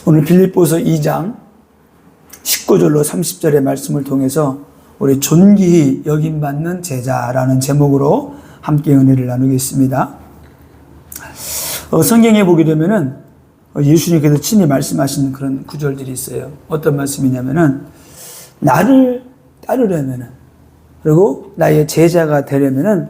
오늘 빌립보서 2장 19절로 30절의 말씀을 통해서 우리 존귀히 여김받는 제자라는 제목으로 함께 은혜를 나누겠습니다. 성경에 보게 되면은 예수님께서 친히 말씀하신 그런 구절들이 있어요. 어떤 말씀이냐면은 나를 따르려면은, 그리고 나의 제자가 되려면은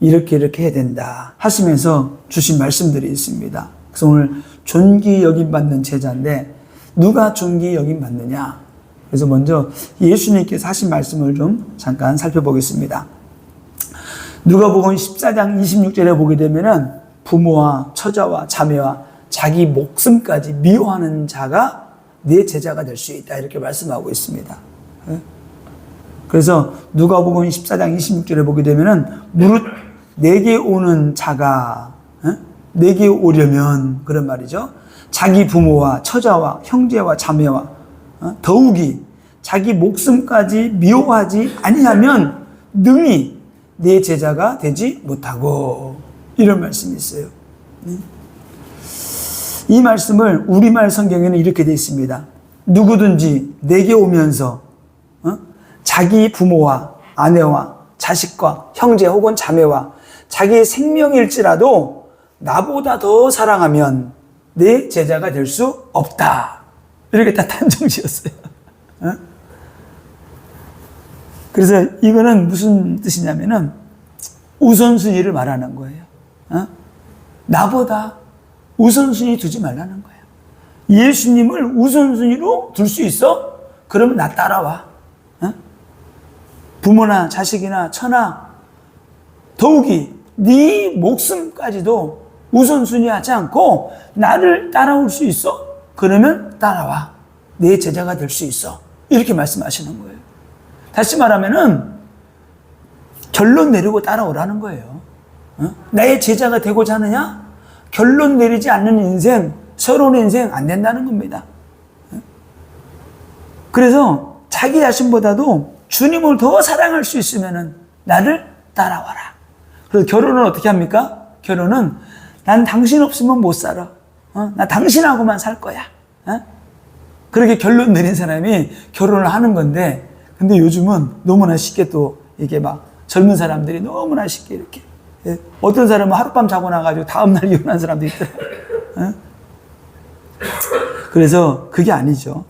이렇게 해야 된다 하시면서 주신 말씀들이 있습니다. 그래서 오늘 존귀 여김받는 제자인데 누가 존귀 여김받느냐? 그래서 먼저 예수님께서 하신 말씀을 좀 잠깐 살펴보겠습니다. 누가복음 14장 26절에 보게 되면은 부모와 처자와 자매와 자기 목숨까지 미워하는 자가 내 제자가 될 수 있다, 이렇게 말씀하고 있습니다. 그래서 누가복음 14장 26절에 보게 되면은 무릇 내게 오는 자가 내게 오려면, 그런 말이죠. 자기 부모와 처자와 형제와 자매와 더욱이 자기 목숨까지 미워하지 아니하면 능히 내 제자가 되지 못하고, 이런 말씀이 있어요. 이 말씀을 우리말 성경에는 이렇게 되어 있습니다. 누구든지 내게 오면서 자기 부모와 아내와 자식과 형제 혹은 자매와 자기의 생명일지라도 나보다 더 사랑하면 내 제자가 될 수 없다, 이렇게 딱 단정 지었어요. 그래서 이거는 무슨 뜻이냐면은 우선순위를 말하는 거예요. 나보다 우선순위 두지 말라는 거예요. 예수님을 우선순위로 둘 수 있어? 그러면 나 따라와. 부모나 자식이나 처나 더욱이 네 목숨까지도 우선순위하지 않고 나를 따라올 수 있어? 그러면 따라와. 내 제자가 될 수 있어. 이렇게 말씀하시는 거예요. 다시 말하면은 결론 내리고 따라오라는 거예요. 나의 제자가 되고자 하느냐? 결론 내리지 않는 인생, 새로운 인생 안 된다는 겁니다. 그래서 자기 자신보다도 주님을 더 사랑할 수 있으면은 나를 따라와라. 그래서 결혼은 어떻게 합니까? 결혼은 난 당신 없으면 못 살아. 나 당신하고만 살 거야. 그렇게 결론 내린 사람이 결혼을 하는 건데, 근데 요즘은 너무나 쉽게 또 이게 막 젊은 사람들이 너무나 쉽게 이렇게, 어떤 사람은 하룻밤 자고 나가지고 다음날 이혼한 사람도 있더라고요. 그래서 그게 아니죠.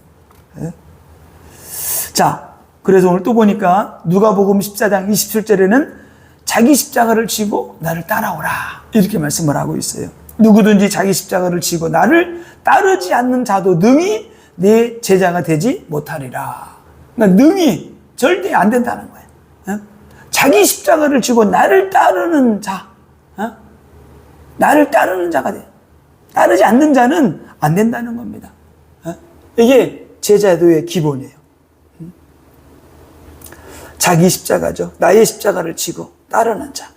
자, 그래서 오늘 또 보니까 누가복음 14장 27절에는 자기 십자가를 지고 나를 따라오라, 이렇게 말씀을 하고 있어요. 누구든지 자기 십자가를 지고 나를 따르지 않는 자도 능히 내 제자가 되지 못하리라. 그러니까 능히 절대 안 된다는 거예요. 자기 십자가를 지고 나를 따르는 자, 나를 따르는 자가 돼. 따르지 않는 자는 안 된다는 겁니다. 이게 제자도의 기본이에요. 자기 십자가죠. 나의 십자가를 지고 따르는 자.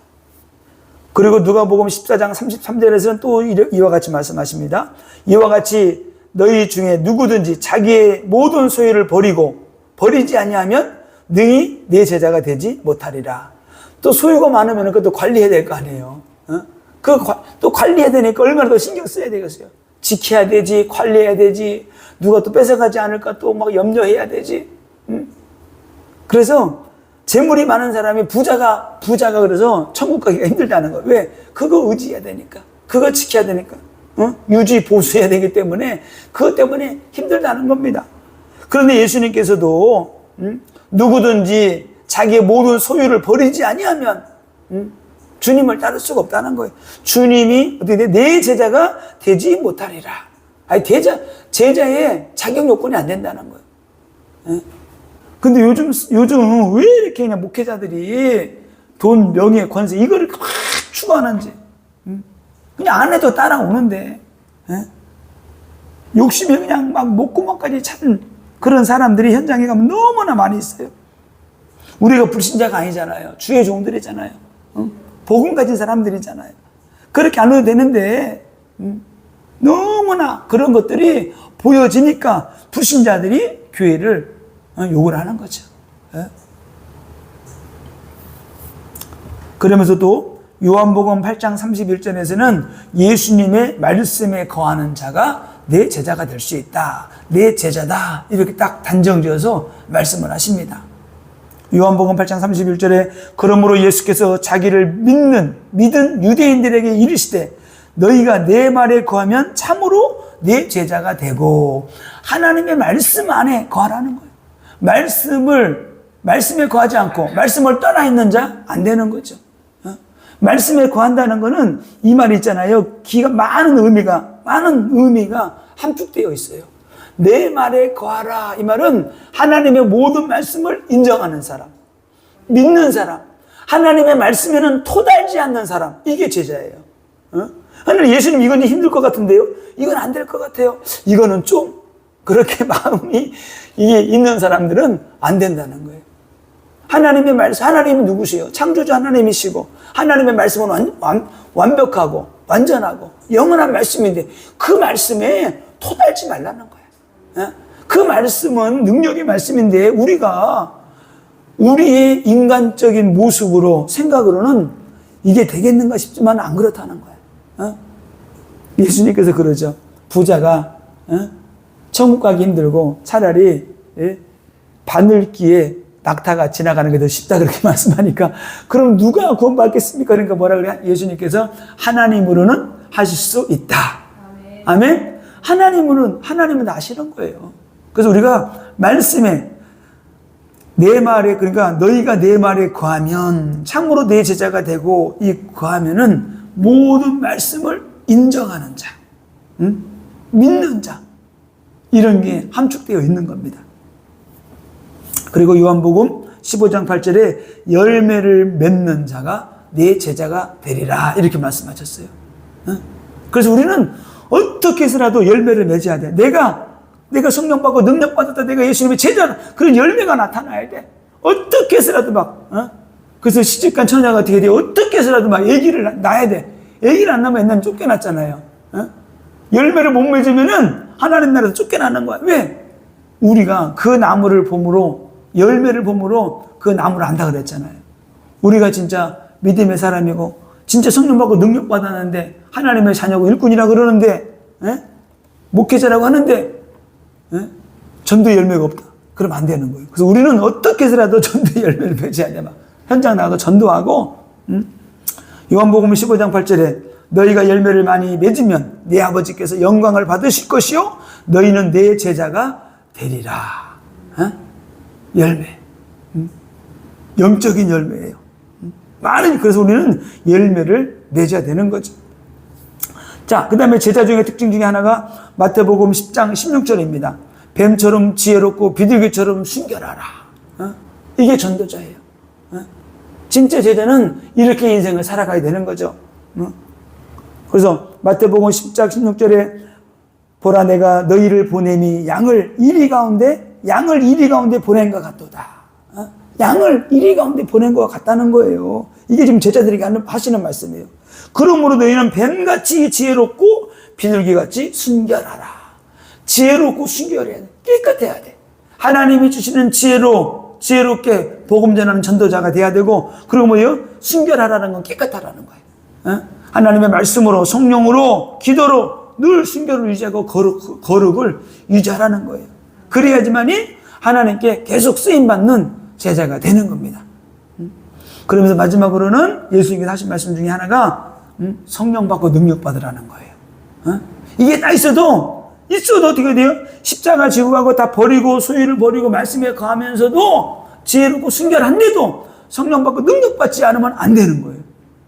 그리고 누가복음 14장 33절에서는 또 이와 같이 말씀하십니다. 이와 같이 너희 중에 누구든지 자기의 모든 소유를 버리지 아니하면 능히 내 제자가 되지 못하리라. 또 소유가 많으면 그것도 관리해야 될 거 아니에요. 또 관리해야 되니까 얼마나 더 신경 써야 되겠어요. 지켜야 되지, 관리해야 되지, 누가 또 뺏어가지 않을까 또 막 염려해야 되지. 그래서 재물이 많은 사람이 부자가 그래서 천국 가기가 힘들다는 거예요. 왜? 그거 의지해야 되니까. 그거 지켜야 되니까. 유지, 보수해야 되기 때문에, 그것 때문에 힘들다는 겁니다. 그런데 예수님께서도, 누구든지 자기의 모든 소유를 버리지 아니하면, 주님을 따를 수가 없다는 거예요. 주님이 어떻게 내 제자가 되지 못하리라. 아니, 제자의 자격 요건이 안 된다는 거예요. 근데 요즘 왜 이렇게 그냥 목회자들이 돈, 명예, 권세, 이거를 막 추구하는지. 그냥 안 해도 따라오는데, 욕심이 그냥 막 목구멍까지 찬 그런 사람들이 현장에 가면 너무나 많이 있어요. 우리가 불신자가 아니잖아요. 주의 종들이잖아요. 복음 가진 사람들이잖아요. 그렇게 안 해도 되는데, 너무나 그런 것들이 보여지니까 불신자들이 교회를 욕을 하는 거죠. 그러면서도 요한복음 8장 31절에서는 예수님의 말씀에 거하는 자가 내 제자가 될 수 있다. 내 제자다. 이렇게 딱 단정지어서 말씀을 하십니다. 요한복음 8장 31절에 그러므로 예수께서 자기를 믿은 유대인들에게 이르시되 너희가 내 말에 거하면 참으로 내 제자가 되고, 하나님의 말씀 안에 거하라는 거예요. 말씀에 거하지 않고 말씀을 떠나 있는 자 안 되는 거죠. 말씀에 거한다는 거는 이 말이 있잖아요. 많은 의미가 함축되어 있어요. 내 말에 거하라. 이 말은 하나님의 모든 말씀을 인정하는 사람, 믿는 사람, 하나님의 말씀에는 토달지 않는 사람, 이게 제자예요. 하나님, 예수님 이건 힘들 것 같은데요? 이건 안 될 것 같아요. 이거는 좀 그렇게 마음이 이게 있는 사람들은 안 된다는 거예요. 하나님의 말씀, 하나님은 누구세요? 창조주 하나님이시고 하나님의 말씀은 완벽하고 완전하고 영원한 말씀인데 그 말씀에 토달지 말라는 거예요. 그 말씀은 능력의 말씀인데 우리가 우리의 인간적인 모습으로 생각으로는 이게 되겠는가 싶지만 안 그렇다는 거예요. 예수님께서 그러죠. 부자가 천국 가기 힘들고 차라리 바늘기에 낙타가 지나가는 게 더 쉽다 그렇게 말씀하니까 그럼 누가 구원받겠습니까? 그러니까 뭐라 그래요? 예수님께서 하나님으로는 하실 수 있다. 아멘. 하나님은 아시는 거예요. 그래서 우리가 말씀에 내 말에, 그러니까 너희가 내 말에 거하면 참으로 내 제자가 되고, 이 거하면은 모든 말씀을 인정하는 자, 믿는 자, 이런 게 함축되어 있는 겁니다. 그리고 요한복음 15장 8절에 열매를 맺는 자가 내 제자가 되리라 이렇게 말씀하셨어요. 그래서 우리는 어떻게 해서라도 열매를 맺어야 돼. 내가 성령 받고 능력 받았다, 내가 예수님의 제자다, 그런 열매가 나타나야 돼. 어떻게 해서라도 그래서 시집간 처녀가 어떻게 돼? 어떻게 해서라도 아기를 낳아야 돼. 아기를 안 낳으면 옛날에 쫓겨났잖아요. 열매를 못 맺으면은 하나님 나라에서 쫓겨나는 거야. 왜? 우리가 그 나무를 봄으로, 열매를 봄으로 그 나무를 안다 그랬잖아요. 우리가 진짜 믿음의 사람이고 진짜 성령 받고 능력 받았는데 하나님의 자녀고 일꾼이라 그러는데 목회자라고 하는데 전도의 열매가 없다. 그러면 안 되는 거예요. 그래서 우리는 어떻게 해서라도 전도의 열매를 맺어야 돼. 현장 나가서 전도하고. 요한복음 15장 8절에 너희가 열매를 많이 맺으면 내 아버지께서 영광을 받으실 것이요 너희는 내 제자가 되리라. 열매. 영적인 열매예요. 그래서 우리는 열매를 맺어야 되는 거죠. 자, 그 다음에 제자 중에 특징 중에 하나가 마태복음 10장 16절입니다. 뱀처럼 지혜롭고 비둘기처럼 순결하라. 이게 전도자예요. 진짜 제자는 이렇게 인생을 살아가야 되는 거죠. 그래서 마태복음 10장 16절에 보라 내가 너희를 보냄이 양을 이리 가운데 보낸 것 같도다. 양을 이리 가운데 보낸 것 같다는 거예요. 이게 지금 제자들에게 하시는 말씀이에요. 그러므로 너희는 뱀같이 지혜롭고 비둘기같이 순결하라. 지혜롭고 순결해야 돼. 깨끗해야 돼. 하나님이 주시는 지혜롭게 복음 전하는 전도자가 돼야 되고, 그리고 뭐예요? 순결하라는 건 깨끗하라는 거예요. 하나님의 말씀으로, 성령으로, 기도로 늘 순결을 유지하고 거룩을 유지하라는 거예요. 그래야지만이 하나님께 계속 쓰임받는 제자가 되는 겁니다. 그러면서 마지막으로는 예수님께서 하신 말씀 중에 하나가 성령 받고 능력 받으라는 거예요. 이게 다 있어도 어떻게 돼요? 십자가 지고 가고 다 버리고 소유를 버리고 말씀에 거하면서도 지혜롭고 순결한데도 성령 받고 능력 받지 않으면 안 되는 거예요.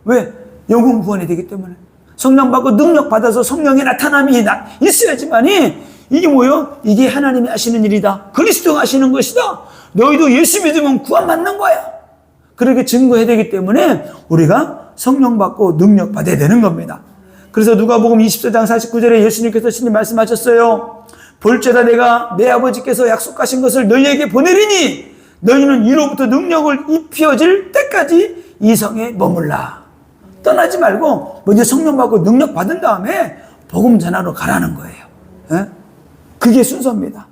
왜? 영혼 구원이 되기 때문에. 성령 받고 능력 받아서 성령의 나타남이 있어야지만이 이게 뭐예요? 이게 하나님이 하시는 일이다. 그리스도가 하시는 것이다. 너희도 예수 믿으면 구원받는 거야. 그렇게 증거해야 되기 때문에 우리가 성령 받고 능력 받아야 되는 겁니다. 그래서 누가복음 24장 49절에 예수님께서 신이 말씀하셨어요. 볼지어다 내가 내 아버지께서 약속하신 것을 너희에게 보내리니 너희는 이로부터 능력을 입혀질 때까지 이 성에 머물라. 떠나지 말고 먼저 성령 받고 능력 받은 다음에 복음 전하러 가라는 거예요. 그게 순서입니다.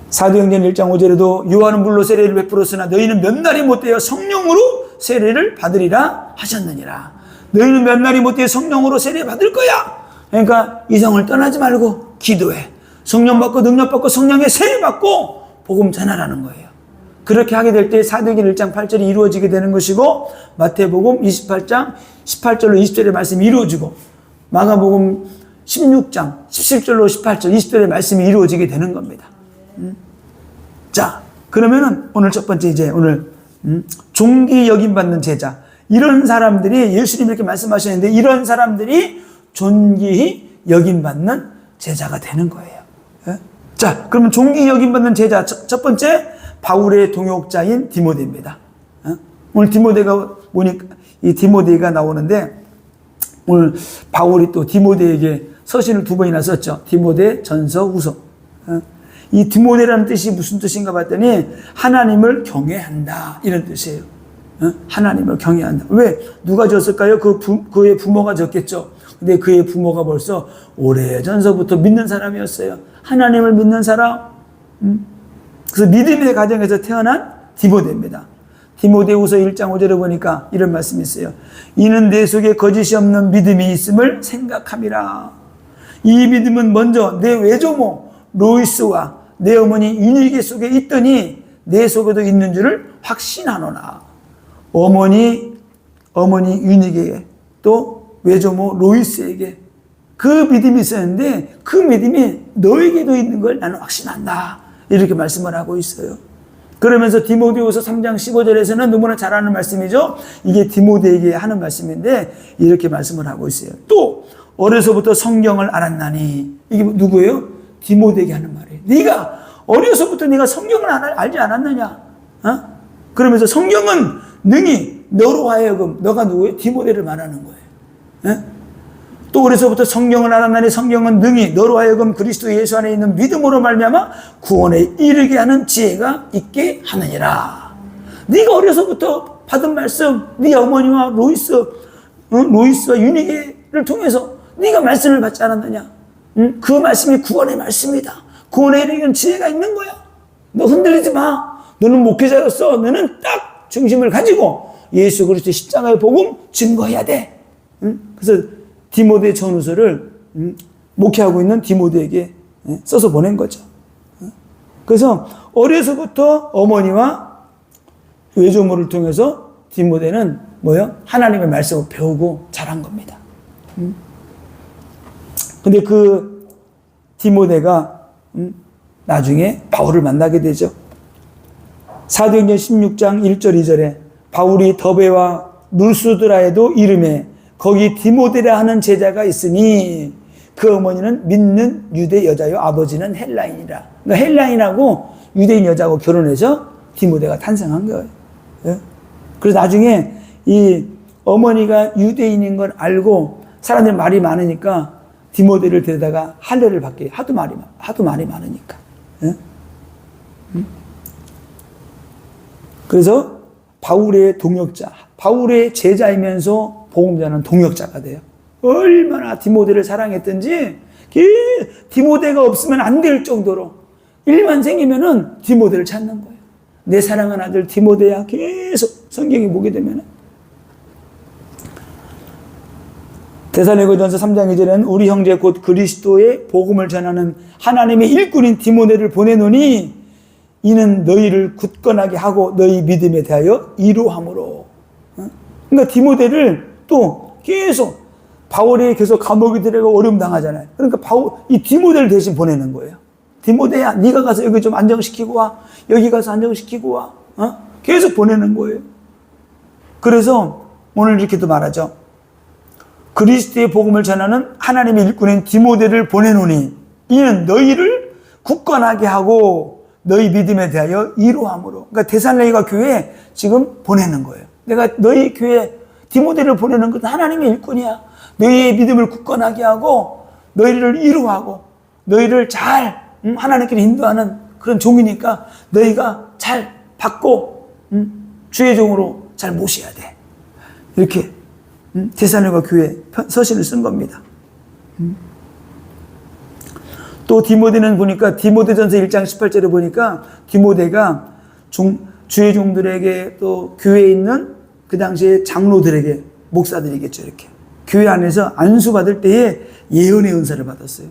사도행전 1장 5절에도 요한은 물로 세례를 베풀었으나 너희는 몇 날이 못되어 성령으로 세례를 받으리라 하셨느니라. 너희는 몇 날이 못해 성령으로 세례 받을 거야. 그러니까 이성을 떠나지 말고 기도해. 성령 받고 능력 받고 성령의 세례 받고 복음 전하라는 거예요. 그렇게 하게 될 때 사도행전 1장 8절이 이루어지게 되는 것이고, 마태복음 28장 18절로 20절의 말씀이 이루어지고, 마가복음 16장 17절로 18절 20절의 말씀이 이루어지게 되는 겁니다. 자, 그러면은 오늘 첫 번째 이제 오늘 존귀 여김받는 제자, 이런 사람들이 예수님이 이렇게 말씀하셨는데 이런 사람들이 존귀히 여김받는 제자가 되는 거예요. 예? 자, 그러면 존귀히 여김받는 제자 첫 번째 바울의 동역자인 디모데입니다. 예? 오늘 디모데가 보니까 이 디모데가 나오는데 오늘 바울이 또 디모데에게 서신을 2번이나 썼죠. 디모데, 전서, 후서. 예? 이 디모데라는 뜻이 무슨 뜻인가 봤더니 하나님을 경외한다 이런 뜻이에요. 하나님을 경외한다. 왜? 누가 졌을까요? 그의 부모가 졌겠죠. 근데 그의 부모가 벌써 오래전서부터 믿는 사람이었어요. 하나님을 믿는 사람. 그래서 믿음의 가정에서 태어난 디모데입니다. 디모데후서 1장 5절에 보니까 이런 말씀이 있어요. 이는 내 속에 거짓이 없는 믿음이 있음을 생각함이라. 이 믿음은 먼저 내 외조모 로이스와 내 어머니 유니게 속에 있더니 내 속에도 있는 줄을 확신하노라. 어머니 유니게 또 외조모 로이스에게 그 믿음이 있었는데 그 믿음이 너에게도 있는 걸 나는 확신한다. 이렇게 말씀을 하고 있어요. 그러면서 디모데후서 3장 15절에서는 너무나 잘 아는 말씀이죠. 이게 디모데에게 하는 말씀인데 이렇게 말씀을 하고 있어요. 또 어려서부터 성경을 알았나니, 이게 누구예요? 디모데에게 하는 말이에요. 네가 어려서부터 네가 성경을 알지 않았느냐? 그러면서 성경은 능히 너로 하여금, 너가 누구예요? 디모데를 말하는 거예요. 또 어려서부터 성경을 알았나니 성경은 능히 너로 하여금 그리스도 예수 안에 있는 믿음으로 말미암아 구원에 이르게 하는 지혜가 있게 하느니라. 네가 어려서부터 받은 말씀, 네 어머니와 로이스와 유니게를 통해서 네가 말씀을 받지 않았느냐? 그 말씀이 구원의 말씀이다. 구원에 이르는 지혜가 있는 거야. 너 흔들리지 마. 너는 목회자로서 너는 딱 중심을 가지고 예수 그리스도 십자가의 복음 증거해야 돼. 그래서 디모데 전후서를 목회하고 있는 디모데에게 써서 보낸 거죠. 그래서 어려서부터 어머니와 외조모를 통해서 디모데는 뭐요? 하나님의 말씀을 배우고 자란 겁니다. 근데 그 디모데가 나중에 바울을 만나게 되죠. 사도행전 16장 1절 2절에 바울이 더베와 루스드라에도 이름에 거기 디모데라 하는 제자가 있으니 그 어머니는 믿는 유대 여자요 아버지는 헬라인이라. 그러니까 헬라인하고 유대인 여자하고 결혼해서 디모데가 탄생한 거예요. 예? 그래서 나중에 이 어머니가 유대인인 걸 알고 사람들이 말이 많으니까 디모데를 데려다가 할례를 받게, 하도 말이 많으니까. 예? 그래서 바울의 동역자, 바울의 제자이면서 복음자는 동역자가 돼요. 얼마나 디모데를 사랑했던지 디모데가 없으면 안 될 정도로 일만 생기면은 디모데를 찾는 거예요. 내 사랑하는 아들 디모데야. 계속 성경에 보게 되면은 데살로니가전서 3장 2절에는 우리 형제 곧 그리스도의 복음을 전하는 하나님의 일꾼인 디모데를 보내노니 이는 너희를 굳건하게 하고 너희 믿음에 대하여 이루함으로. 그러니까 디모데를 또 계속 바울이 계속 감옥에 들어가고 어려움 당하잖아요. 그러니까 이 디모데를 대신 보내는 거예요. 디모데야, 네가 가서 여기 좀 안정시키고 와. 여기 가서 안정시키고 와. 계속 보내는 거예요. 그래서 오늘 이렇게도 말하죠. 그리스도의 복음을 전하는 하나님의 일꾼인 디모데를 보내노니 이는 너희를 굳건하게 하고 너희 믿음에 대하여 이루함으로. 그러니까 데살로니가 교회에 지금 보내는 거예요. 내가 너희 교회에 디모데를 보내는 것은 하나님의 일꾼이야. 너희의 믿음을 굳건하게 하고 너희를 이루하고 너희를 잘 하나님께 인도하는 그런 종이니까 너희가 잘 받고 주의 종으로 잘 모셔야 돼. 이렇게 데살로니가 교회에 서신을 쓴 겁니다. 또 디모데는 보니까 디모데전서 1장 18절에 보니까 디모데가 주의 종들에게 또 교회에 있는 그 당시에 장로들에게 목사들이겠죠. 이렇게 교회 안에서 안수받을 때에 예언의 은사를 받았어요.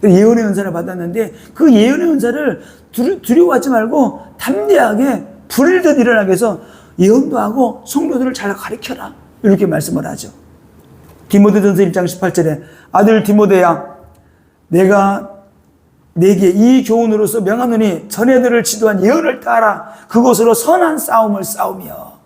예언의 은사를 받았는데 그 예언의 은사를 두려워하지 말고 담대하게 불일듯 일어나게 해서 예언도 하고 성도들을 잘 가르쳐라, 이렇게 말씀을 하죠. 디모데전서 1장 18절에 아들 디모데야, 내가 내게 이 교훈으로서 명하노니 전에들을 지도한 예언을 따라 그것으로 선한 싸움을 싸우며,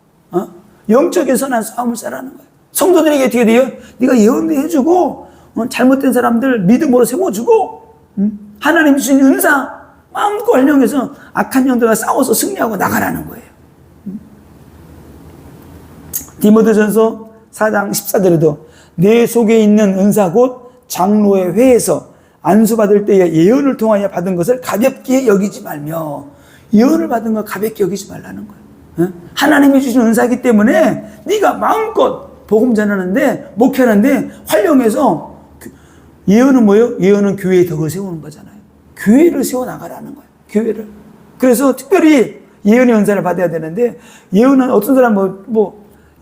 영적인 선한 싸움을 싸라는 거예요. 성도들에게 어떻게 돼요? 네가 예언도 해주고, 잘못된 사람들 믿음으로 세워주고, 하나님이 주신 은사 마음껏 활용해서 악한 영들과 싸워서 승리하고 나가라는 거예요. 디모데전서 4장 14절에도 내 속에 있는 은사 곧 장로의 회에서 안수받을 때에 예언을 통하여 받은 것을 가볍게 여기지 말며, 예언을 받은 거 가볍게 여기지 말라는 거예요. 하나님이 주신 은사이기 때문에 네가 마음껏 복음 전하는데, 목회하는데 활용해서, 예언은 뭐예요? 예언은 교회의 덕을 세우는 거잖아요. 교회를 세워나가라는 거예요. 교회를. 그래서 특별히 예언의 은사를 받아야 되는데, 예언은 어떤 사람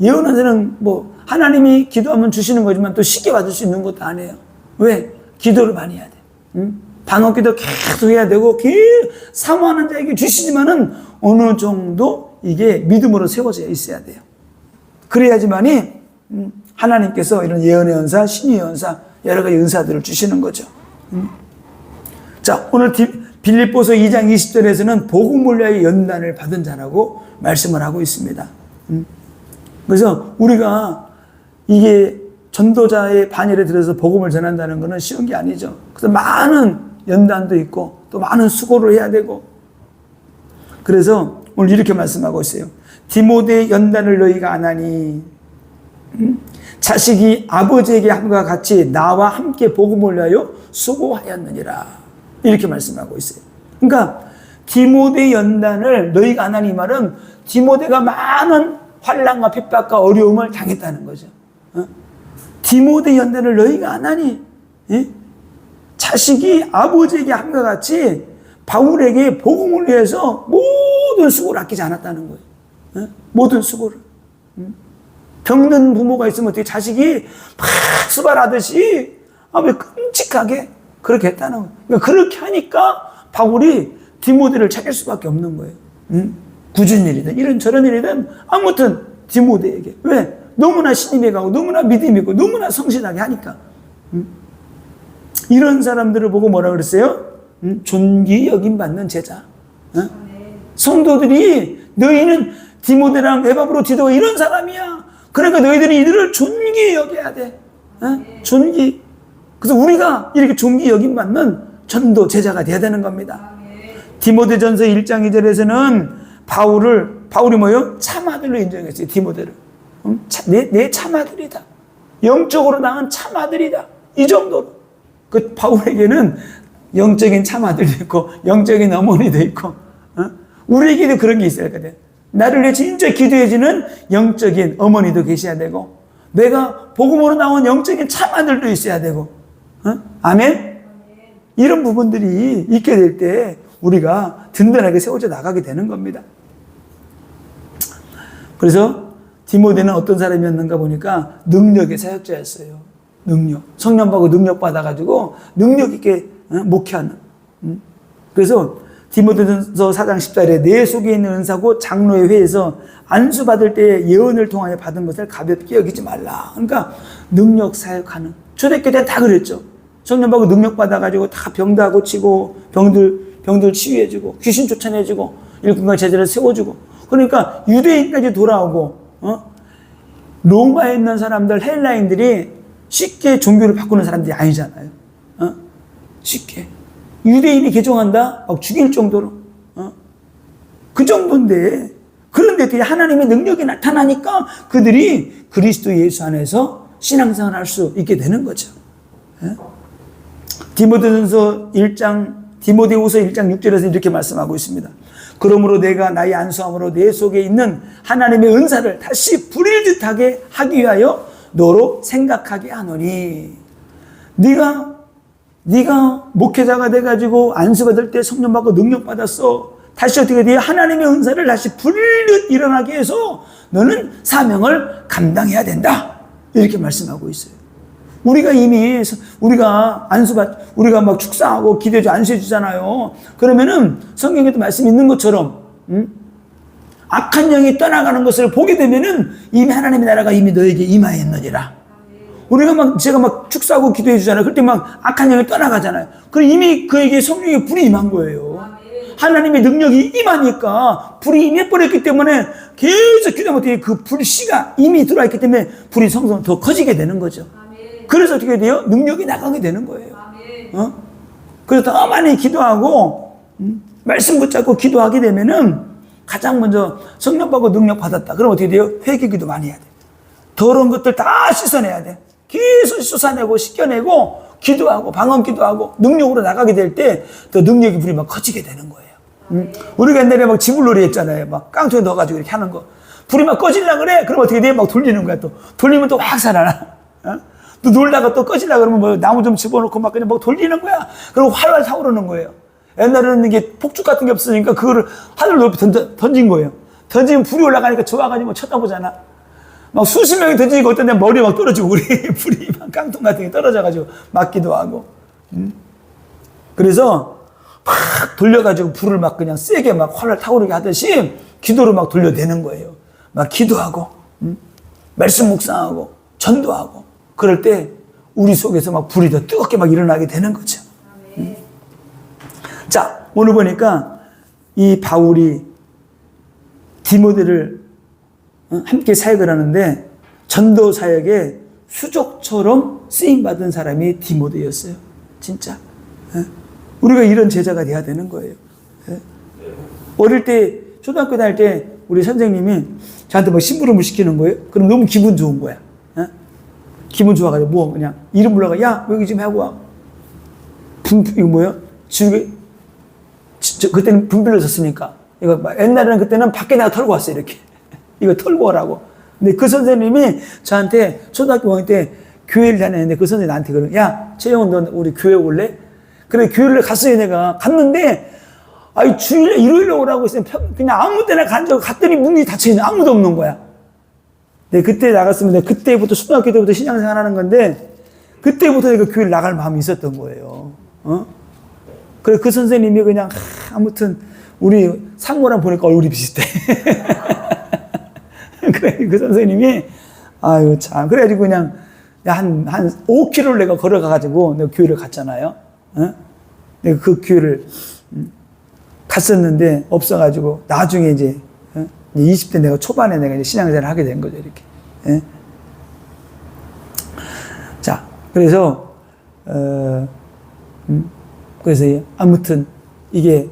예언한 사람은 하나님이 기도하면 주시는 거지만 또 쉽게 받을 수 있는 것도 아니에요. 왜? 기도를 많이 해야 돼. 방언 기도 계속 해야 되고, 사모하는 자에게 주시지만은 어느 정도 이게 믿음으로 세워져 있어야 돼요. 그래야지만이 하나님께서 이런 예언의 은사, 신의 은사, 여러 가지 은사들을 주시는 거죠. 자, 오늘 빌립보서 2장 20절에서는 복음을 위하여 연단을 받은 자라고 말씀을 하고 있습니다. 그래서 우리가 이게 전도자의 반열에 들어서 복음을 전한다는 것은 쉬운 게 아니죠. 그래서 많은 연단도 있고 또 많은 수고를 해야 되고, 그래서 오늘 이렇게 말씀하고 있어요. 디모데의 연단을 너희가 안 하니 자식이 아버지에게 함과 같이 나와 함께 복음을 위하여 수고하였느니라, 이렇게 말씀하고 있어요. 그러니까 디모데의 연단을 너희가 안 하니, 이 말은 디모데가 많은 환난과 핍박과 어려움을 당했다는 거죠. 디모데 연단을 너희가 안 하니, 자식이 아버지에게 함과 같이 바울에게 복음을 위해서 모든 수고를 아끼지 않았다는 거예요. 모든 수고를. 병든 부모가 있으면 어떻게 자식이 막 수발하듯이 왜 끔찍하게 그렇게 했다는 거예요. 그러니까 그렇게 하니까 바울이 디모데를 찾을 수밖에 없는 거예요. 굳은 일이든 이런저런 일이든 아무튼 디모데에게. 왜? 너무나 신임에 가고 너무나 믿음이 있고 너무나 성실하게 하니까. 이런 사람들을 보고 뭐라 그랬어요? 존귀 여김받는 제자. 성도들이 너희는 디모데랑 에바브로디도가 이런 사람이야. 그러니까 너희들이 이들을 존귀 여겨야 돼. 존귀. 그래서 우리가 이렇게 존귀 여김받는 전도 제자가 돼야 되는 겁니다. 디모데전서 1장 2절에서는 바울이 뭐예요? 참아들로 인정했어요. 디모데를. 내 참아들이다. 영적으로 낳은 참아들이다. 이 정도로. 그 바울에게는 영적인 참아들도 있고 영적인 어머니도 있고, 우리에게도 그런 게 있어야 되거든. 나를 위해 진짜 기도해주는 영적인 어머니도 계셔야 되고, 내가 복음으로 나온 영적인 참아들도 있어야 되고, 아멘? 이런 부분들이 있게 될 때 우리가 든든하게 세워져 나가게 되는 겁니다. 그래서 디모데는 어떤 사람이었는가 보니까 능력의 사역자였어요. 능력. 성령 받고 능력 받아가지고 능력 있게 목회하는. 그래서 디모데전서 4장 14절에 내 속에 있는 은사고 장로의 회에서 안수받을 때 예언을 통하여 받은 것을 가볍게 여기지 말라. 그러니까 능력 사역하는. 초대교회 때는 다 그랬죠. 성령 받고 능력 받아가지고 다 병다 고치고 병들 치유해주고 귀신 쫓아내주고 일꾼과 제자를 세워주고, 그러니까 유대인까지 돌아오고, 로마에 있는 사람들, 헬라인들이 쉽게 종교를 바꾸는 사람들이 아니잖아요. 쉽게. 유대인이 개종한다? 막 죽일 정도로. 그 정도인데, 그런데 어떻게 하나님의 능력이 나타나니까 그들이 그리스도 예수 안에서 신앙생활을 할 수 있게 되는 거죠. 디모데후서 1장 6절에서 이렇게 말씀하고 있습니다. 그러므로 내가 나의 안수함으로 내 속에 있는 하나님의 은사를 다시 불일듯하게 하기 위하여 너로 생각하게 하노니, 네가 목회자가 돼가지고 안수받을 때 성령 받고 능력 받았어. 다시 어떻게 돼? 하나님의 은사를 다시 불일듯 일어나게 해서 너는 사명을 감당해야 된다. 이렇게 말씀하고 있어요. 우리가 이미, 우리가 막 축사하고 기도해주 안수해 주잖아요. 그러면은 성경에도 말씀 있는 것처럼, 악한 영이 떠나가는 것을 보게 되면은 이미 하나님의 나라가 이미 너에게 임하였느니라. 우리가 제가 막 축사하고 기도해 주잖아요. 그때 막 악한 영이 떠나가잖아요. 그럼 이미 그에게 성령의 불이 임한 거예요. 하나님의 능력이 임하니까 불이 임해버렸기 때문에 계속 기도하면 어떻게 그 불씨가 이미 들어와 있기 때문에 불이 성성은 더 커지게 되는 거죠. 그래서 어떻게 돼요? 능력이 나가게 되는 거예요. 그래서 더 많이 기도하고 말씀 붙잡고 기도하게 되면은 가장 먼저 성령 받고 능력 받았다. 그럼 어떻게 돼요? 회개기도 많이 해야 돼. 더러운 것들 다 씻어내야 돼. 계속 씻어내고 씻겨내고 기도하고 방언 기도하고 능력으로 나가게 될 때 더 능력의 불이 막 커지게 되는 거예요. 우리가 옛날에 막 지불놀이 했잖아요. 막 깡통에 넣어가지고 이렇게 하는 거. 불이 막 꺼지려고 그래? 그럼 어떻게 돼? 막 돌리는 거야 또. 돌리면 또 확 살아나. 또 놀다가 또 꺼지려고 그러면 뭐 나무 좀 집어넣고 막 그냥 막 돌리는 거야. 그리고 활활 타오르는 거예요. 옛날에는 이게 폭죽 같은 게 없으니까 그거를 하늘 높이 던진 거예요. 던지면 불이 올라가니까 좋아가지고 쳐다보잖아. 막 수십 명이 던지니까 어떤 데 머리에 막 떨어지고 우리 불이 막 깡통 같은 게 떨어져가지고 맞기도 하고. 그래서 막 돌려가지고 불을 막 그냥 세게 막 활활 타오르게 하듯이 기도로 막 돌려대는 거예요. 막 기도하고, 말씀 묵상하고, 전도하고. 그럴 때 우리 속에서 막 불이 더 뜨겁게 막 일어나게 되는 거죠. 자, 오늘 보니까 이 바울이 디모데를 함께 사역을 하는데 전도 사역에 수족처럼 쓰임받은 사람이 디모데였어요. 진짜. 우리가 이런 제자가 돼야 되는 거예요. 어릴 때, 초등학교 다닐 때 우리 선생님이 저한테 막 심부름을 시키는 거예요. 그럼 너무 기분 좋은 거야. 기분 좋아가지고 뭐 그냥 이름 불러가 야 여기 좀 하고 와. 이거 뭐야? 그때는 분필로 썼으니까 이거 옛날에는 그때는 밖에 나가 털고 왔어요. 이렇게 이거 털고 오라고. 근데 그 선생님이 저한테 초등학교 5학년 때 교회를 다녔는데 그 선생님이 나한테 그러는 야 최영훈 너 우리 교회 올래? 그래 교회를 갔어요. 내가 갔는데 아이 주일에 일요일에 오라고 했으면 그냥 아무 때나 갔더니 문이 닫혀있는 아무도 없는 거야. 네, 그때 나갔으면 내가 그때부터 초등학교 때부터 신앙생활 하는 건데 그때부터 내가 교회를 나갈 마음이 있었던 거예요. 그래 그 선생님이 그냥 아무튼 우리 상모랑 보니까 얼굴이 비슷해. 그래 그 선생님이 아유 참 그래가지고 그냥 한 5km를 내가 걸어가가지고 내가 교회를 갔잖아요. 내가 그 교회를 갔었는데 없어가지고 나중에 이제 20대 내가 초반에 내가 이제 신앙생활을 하게 된 거죠, 이렇게. 예? 자, 그래서, 그래서 아무튼 이게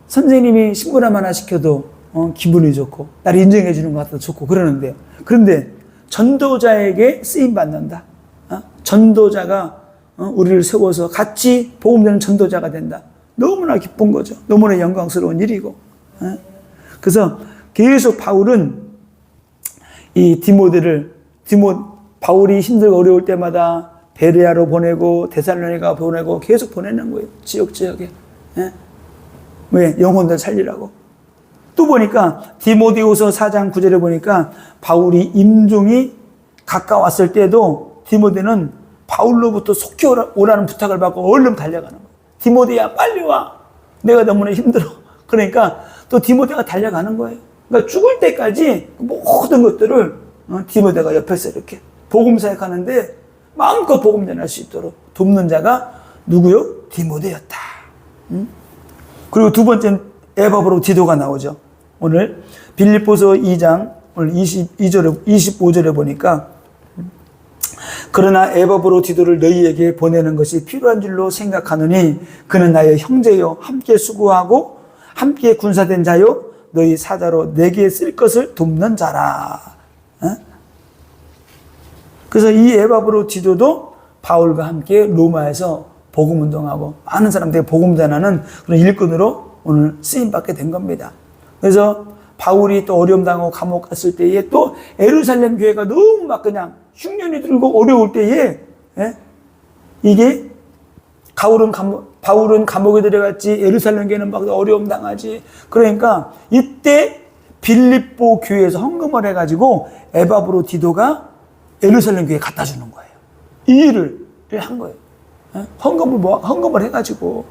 선생님이 심부름 하나 시켜도, 기분이 좋고, 나를 인정해 주는 것 같아도 좋고 그러는데, 그런데 전도자에게 쓰임받는다. 전도자가 우리를 세워서 같이 복음되는 전도자가 된다. 너무나 기쁜 거죠. 너무나 영광스러운 일이고. 그래서 계속 바울은 이 바울이 힘들고 어려울 때마다 베레아로 보내고 데살로니가 보내고 계속 보내는 거예요. 지역지역에. 왜? 영혼들 살리라고. 또 보니까 디모데후서 4장 9절에 보니까 바울이 임종이 가까웠을 때도 디모데는 바울로부터 속히 오라는 부탁을 받고 얼른 달려가는 거예요. 디모데야 빨리 와. 내가 너무나 힘들어. 그러니까 또 디모데가 달려가는 거예요. 그러니까 죽을 때까지 모든 것들을 디모데가 옆에서 이렇게 복음 사역하는데 마음껏 복음 전할 수 있도록 돕는 자가 누구요? 디모데였다. 그리고 두 번째는 에바브로 디도가 나오죠. 오늘 빌립보서 2장 오늘 25절에 보니까 그러나 에바브로 디도를 너희에게 보내는 것이 필요한 줄로 생각하노니 그는 나의 형제요 함께 수고하고 함께 군사된 자요 너희 사자로 내게 쓸 것을 돕는 자라. 그래서 이 에바브로 디도도 바울과 함께 로마에서 복음 운동하고 많은 사람들이 복음 전하는 그런 일꾼으로 오늘 쓰임 받게 된 겁니다. 그래서 바울이 또 어려움 당하고 감옥 갔을 때에 또 예루살렘 교회가 너무 막 그냥 흉년이 들고 어려울 때에 이게 바울은 감옥에 들어갔지 예루살렘 교회는 막 어려움 당하지. 그러니까 이때 빌립보 교회에서 헌금을 해가지고 에바브로 디도가 예루살렘 교회에 갖다 주는 거예요. 이 일을 한 거예요. 헌금을 해가지고.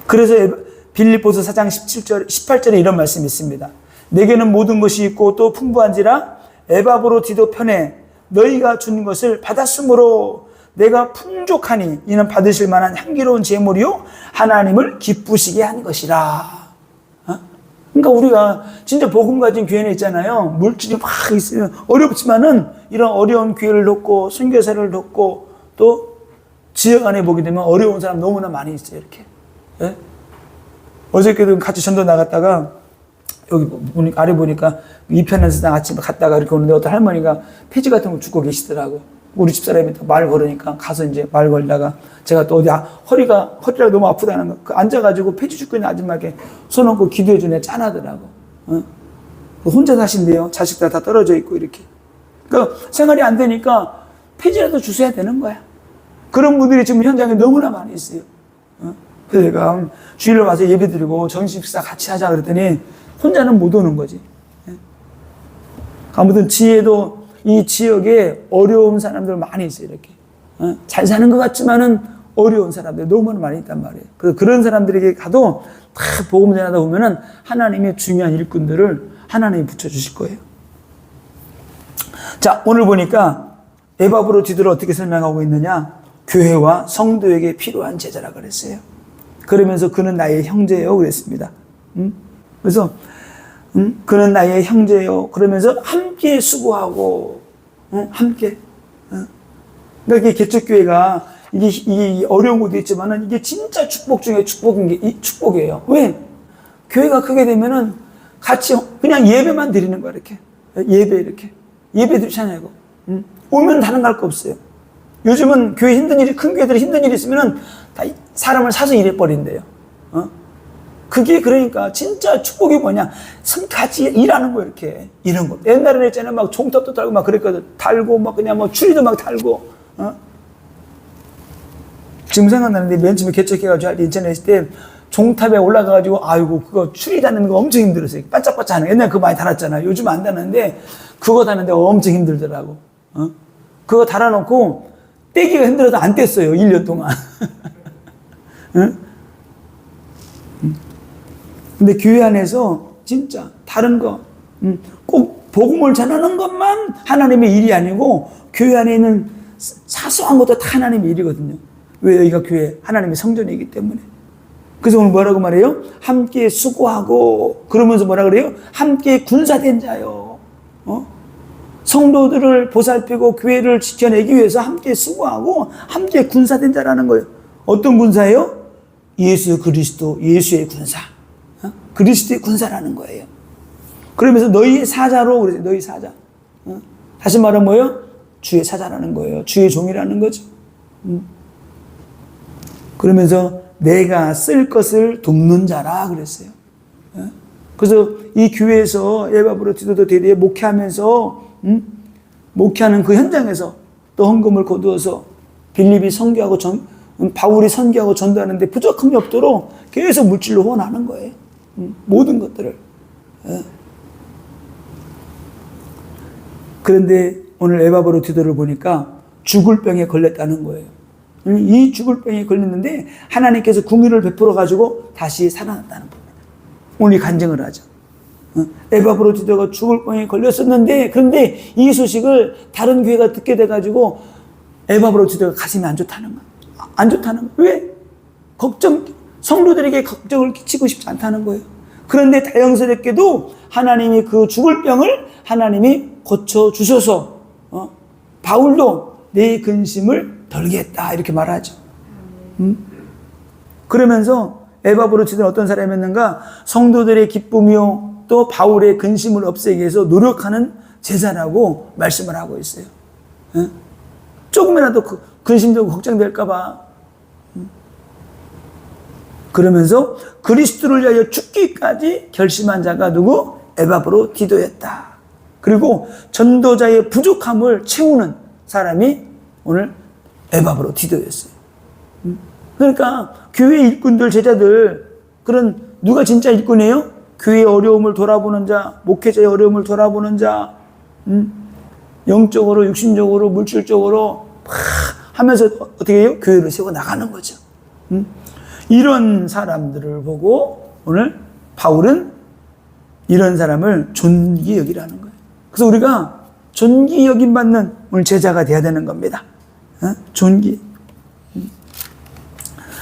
그래서 빌립보서 4장 18절에 이런 말씀이 있습니다. 내게는 모든 것이 있고 또 풍부한지라 에바브로디도 편에 너희가 준 것을 받았으므로 내가 풍족하니 이는 받으실 만한 향기로운 제물이요 하나님을 기쁘시게 한 것이라. 그러니까 우리가 진짜 복음 가진 교회는 있잖아요. 물질이 막 있으면 어렵지만은 이런 어려운 교회를 돕고 선교사를 돕고 또 지역 안에 보게 되면 어려운 사람 너무나 많이 있어요. 이렇게. 예? 어저께도 같이 전도 나갔다가 여기 아래 보니까 이편에서 같이 갔다가 이렇게 오는데 어떤 할머니가 폐지 같은 거 줍고 계시더라고. 우리 집사람이 말 걸으니까 가서 이제 말 걸다가 제가 또 어디 허리가 너무 아프다는 거. 앉아가지고 폐지 줍고 있는 아줌마에게 손 얹고 기도해주네 짠하더라고. 혼자 사신대요. 자식들 다 떨어져 있고 이렇게. 그러니까 생활이 안 되니까 폐지라도 주셔야 되는 거야. 그런 분들이 지금 현장에 너무나 많이 있어요. 그래서 내가 주일로 와서 예배 드리고 정식 식사 같이 하자 그랬더니 혼자는 못 오는 거지. 아무튼 지혜도 이 지역에 어려운 사람들 많이 있어요. 이렇게 잘 사는 것 같지만은 어려운 사람들 너무나 많이 있단 말이에요. 그래서 그런 사람들에게 가도 다 복음 전하다 보면은 하나님의 중요한 일꾼들을 하나님이 붙여주실 거예요. 자, 오늘 보니까 에바브로디도를 어떻게 설명하고 있느냐? 교회와 성도에게 필요한 제자라 그랬어요. 그러면서 그는 나의 형제요 그랬습니다. 그래서 그는 나의 형제요 그러면서 함께 수고하고 함께. 그러니까 이게 개척교회가 이게 어려운 것도 있지만은 이게 진짜 축복 중에 축복이에요. 왜? 교회가 크게 되면은 같이 그냥 예배만 드리는 거야 이렇게. 예배 드리잖아요. 오면 다른 거 할 거 없어요. 요즘은 교회 큰 교회들이 힘든 일이 있으면은 다 사람을 사서 일해버린대요. 그게 그러니까 진짜 축복이 뭐냐? 같이 일하는 거 이렇게. 이런 거. 옛날에는 있잖아요. 막 종탑도 달고 막 그랬거든. 달고 막 그냥 뭐 추리도 막 달고. 지금 생각나는데 맨 처음에 개척해가지고 인천에 있을 때 종탑에 올라가가지고 아이고 그거 추리 다는 거 엄청 힘들었어요. 반짝반짝 하는 거. 옛날에 그거 많이 달았잖아요. 요즘 안 다는데 그거 다는데 엄청 힘들더라고. 그거 달아놓고 떼기가 힘들어서 안 뗐어요. 1년 동안. 근데 교회 안에서 진짜 다른 거, 꼭 복음을 전하는 것만 하나님의 일이 아니고 교회 안에 있는 사소한 것도 다 하나님의 일이거든요. 왜 여기가 교회 하나님의 성전이기 때문에. 그래서 오늘 뭐라고 말해요? 함께 수고하고 그러면서 뭐라 그래요? 함께 군사된 자요. 성도들을 보살피고 교회를 지켜내기 위해서 함께 수고하고 함께 군사된 자라는 거예요. 어떤 군사예요? 예수 그리스도, 예수의 군사. 그리스도의 군사라는 거예요. 그러면서 너희의 사자로 그러세요. 너희 사자. 다시 말하면 뭐예요? 주의 사자라는 거예요. 주의 종이라는 거죠. 그러면서 내가 쓸 것을 돕는 자라 그랬어요. 그래서 이 교회에서 에바브로디도 대대에 목회하면서 목회하는 그 현장에서 또 헌금을 거두어서 빌립이 선교하고 바울이 선교하고 전도하는데 부족함이 없도록 계속 물질로 후원하는 거예요. 모든 것들을. 그런데 오늘 에바브로디도를 보니까 죽을 병에 걸렸다는 거예요. 이 죽을 병에 걸렸는데 하나님께서 궁유를 베풀어 가지고 다시 살아났다는 겁니다. 오늘 간증을 하죠. 에바브로디도가 죽을 병에 걸렸었는데 그런데 이 소식을 다른 교회가 듣게 돼가지고 에바브로디도가 가슴이 안 좋다는 거예요. 안 좋다는 거예요. 왜? 성도들에게 걱정을 끼치고 싶지 않다는 거예요. 그런데 다행스럽게도 하나님이 그 죽을 병을 하나님이 고쳐주셔서 바울도 내 근심을 덜게 했다 이렇게 말하죠. 그러면서 에바브로디도는 어떤 사람이었는가? 성도들의 기쁨이요 또 바울의 근심을 없애기 위해서 노력하는 제자라고 말씀을 하고 있어요. 조금이라도 근심되고 걱정될까 봐. 그러면서 그리스도를 위하여 죽기까지 결심한 자가 누구? 에바브로디도였다. 그리고 전도자의 부족함을 채우는 사람이 오늘 에바브로디도였어요. 그러니까 교회 일꾼들, 제자들, 그런 누가 진짜 일꾼이에요? 교회의 어려움을 돌아보는 자, 목회자의 어려움을 돌아보는 자, 영적으로, 육신적으로, 물질적으로 막 하면서 어떻게 해요? 교회를 세워 나가는 거죠. 이런 사람들을 보고 오늘 바울은 이런 사람을 존귀 여기라는 거예요. 그래서 우리가 존귀 여김 받는 오늘 제자가 돼야 되는 겁니다. 존귀.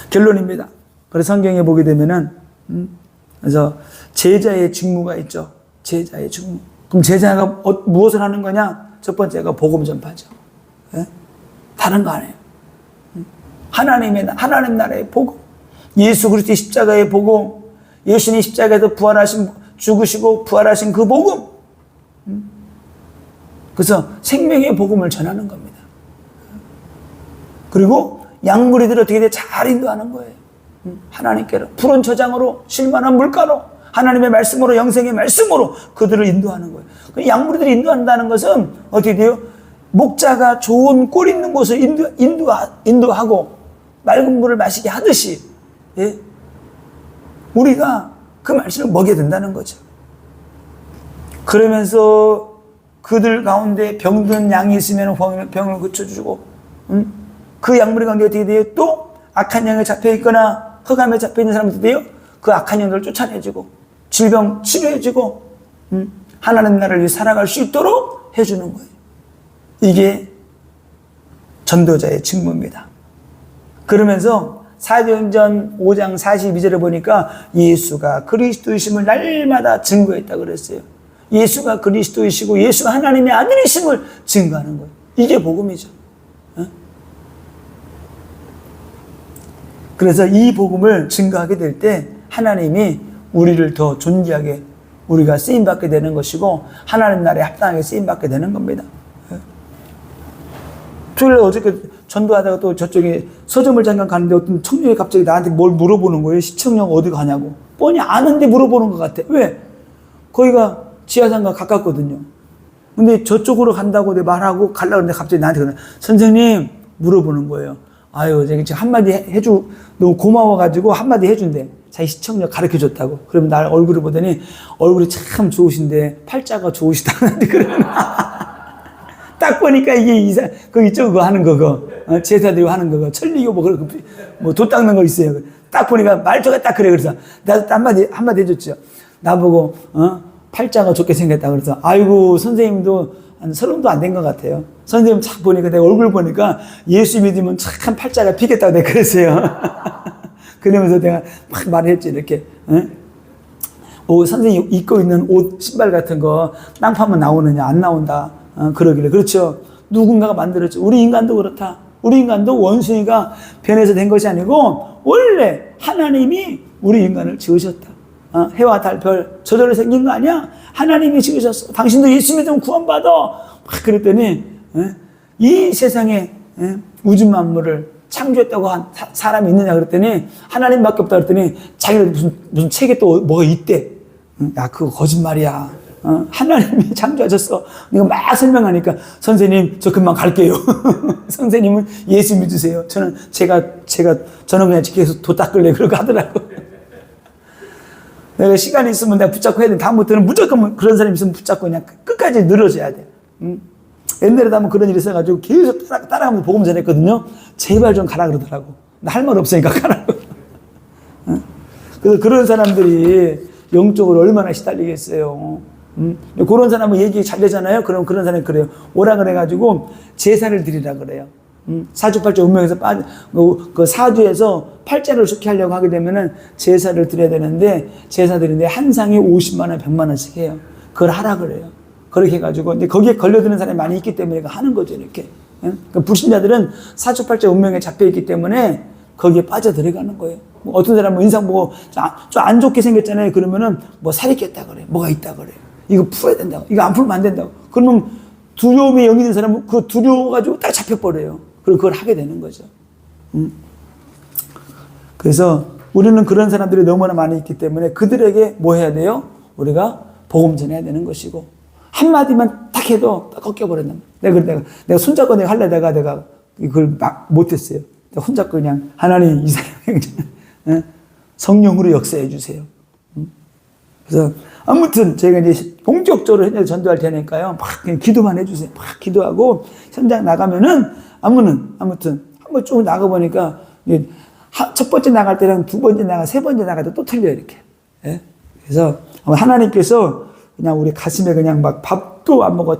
결론입니다. 그래서 성경에 보게 되면은, 그래서 제자의 직무가 있죠. 제자의 직무. 그럼 제자가 무엇을 하는 거냐? 첫 번째가 복음 전파죠. 다른 거 아니에요. 하나님 나라의 복음. 예수 그리스도의 십자가의 복음. 예수님이 십자가에서 부활하신, 죽으시고 부활하신 그 복음. 그래서 생명의 복음을 전하는 겁니다. 그리고 양무리들을 어떻게 돼? 잘 인도하는 거예요. 하나님께로 푸른 저장으로 실만한 물가로 하나님의 말씀으로 영생의 말씀으로 그들을 인도하는 거예요. 양무리들이 인도한다는 것은 어떻게 돼요? 목자가 좋은 꿀 있는 곳을 인도하고 맑은 물을 마시게 하듯이 우리가 그 말씀을 먹여야 된다는 거죠. 그러면서 그들 가운데 병든 양이 있으면 병을 고쳐주고 그 양무리 가운데 어떻게 돼요? 또 악한 영에 잡혀있거나 흑암에 잡혀있는 사람들이 돼요? 그 악한 영들을 쫓아내주고 질병 치료해주고 하나님 나라를 위해 살아갈 수 있도록 해주는 거예요. 이게 전도자의 직무입니다. 그러면서 사도행전 5장 42절에 보니까 예수가 그리스도이심을 날마다 증거했다고 그랬어요. 예수가 그리스도이시고 예수가 하나님의 아들이심을 증거하는 거예요. 이게 복음이죠. 그래서 이 복음을 증거하게 될 때 하나님이 우리를 더 존귀하게 우리가 쓰임받게 되는 것이고 하나님 나라에 합당하게 쓰임받게 되는 겁니다. 토요일에 어저께 전도하다가 또 저쪽에 서점을 잠깐 가는데 어떤 청년이 갑자기 나한테 뭘 물어보는 거예요. 시청역 어디 가냐고. 뻔히 아는데 물어보는 것 같아. 왜? 거기가 지하상가 가깝거든요. 근데 저쪽으로 간다고 내 말하고 가려고 하는데 갑자기 나한테 그러네. 선생님 물어보는 거예요. 아유, 지금 한마디 너무 고마워가지고 한마디 해준대. 자기 시청력 가르쳐 줬다고. 그러면 날 얼굴을 보더니 얼굴이 참 좋으신데 팔자가 좋으시다는데 그러나. 딱 보니까 이게 이쪽 그거 하는 거, 제사드리고 하는 거, 천리교 도 닦는 거 있어요. 딱 보니까 말투가 딱 그래. 그래서 나도 한마디 해줬죠. 나보고, 팔자가 좋게 생겼다. 그래서, 아이고, 선생님도 한 30도 안 된 것 같아요. 선생님 딱 보니까 내가 얼굴 보니까 예수 믿으면 참 팔자가 피겠다고 내가 그랬어요. 그러면서 내가 막 말했지, 이렇게. 선생님 입고 있는 옷, 신발 같은 거 땅 파면 나오느냐, 안 나온다. 그러길래. 그렇죠. 누군가가 만들었죠. 우리 인간도 그렇다. 우리 인간도 원숭이가 변해서 된 것이 아니고 원래 하나님이 우리 인간을 지으셨다. 해와 달, 별 저절로 생긴 거 아니야? 하나님이 지으셨어. 당신도 예수 믿으면 구원받아. 막 그랬더니 이 세상에 우주 만물을 창조했다고 한 사람이 있느냐 그랬더니 하나님밖에 없다 그랬더니 자기는 무슨 책에 또 뭐가 있대. 야, 그거 거짓말이야. 하나님이 창조하셨어. 내가 막 설명하니까 선생님 저 금방 갈게요. 선생님은 예수 믿으세요. 저는 그냥 계속 도 닦을래 그러고 하더라고. 내가 시간이 있으면 내가 붙잡고 해야 돼. 다음부터는 무조건 그런 사람 있으면 붙잡고 그냥 끝까지 늘어져야 돼. 옛날에도 한번 그런 일이 있어가지고 계속 따라가면서 복음 전했거든요. 제발 좀 가라 그러더라고. 나 할 말 없으니까 가라고. 그래서 그런 사람들이 영적으로 얼마나 시달리겠어요. 그런 사람은 얘기 잘 되잖아요. 그럼 그런 사람이 그래요. 오라 그래가지고 제사를 드리라 그래요. 사주팔자 운명에서 그 사주에서 팔자를 좋게 하려고 하게 되면은 제사를 드려야 되는데 제사 드리는데 한 상에 50만 원, 100만 원씩 해요. 그걸 하라 그래요. 그렇게 해가지고 근데 거기에 걸려드는 사람이 많이 있기 때문에 하는 거죠 이렇게. 그러니까 불신자들은 사주팔자 운명에 잡혀 있기 때문에 거기에 빠져 들어가는 거예요. 어떤 사람은 인상 보고 좀 안 좋게 생겼잖아요. 그러면은 뭐 살이 꼈다 그래. 뭐가 있다 그래. 이거 풀어야 된다고. 이거 안 풀면 안 된다고. 그러면 두려움에 영이 든 사람은 그 두려워가지고 딱 잡혀버려요. 그리고 그걸 하게 되는 거죠. 그래서 우리는 그런 사람들이 너무나 많이 있기 때문에 그들에게 뭐 해야 돼요? 우리가 복음 전해야 되는 것이고 한마디만 딱 해도 딱 꺾여버린단 말이야. 내가 손잡고 내가 하려다가 내가 그걸 막 못했어요. 내가 혼자 그냥 하나님 이 사람 성령으로 역사해 주세요. 그래서 아무튼 저희가 이제 본격적으로 현장 전도할 테니까요. 막 그냥 기도만 해주세요. 막 기도하고 현장 나가면은 아무튼 한번 쭉 나가보니까 첫 번째 나갈 때랑 두 번째 세 번째 나갈 때 또 틀려요, 이렇게. 예? 그래서 하나님께서 그냥 우리 가슴에 그냥 막 밥도 안 먹어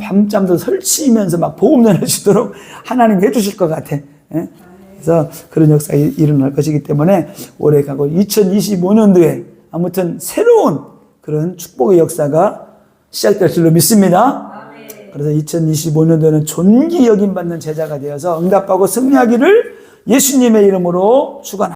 밤잠도 설치면서 막 복음 전하시도록 하나님 해주실 것 같아. 예? 그래서 그런 역사가 일어날 것이기 때문에 올해 가고 2025년도에 아무튼 새로운 그런 축복의 역사가 시작될 줄로 믿습니다. 그래서 2025년도에는 존귀 여김받는 제자가 되어서 응답하고 승리하기를 예수님의 이름으로 축원합니다.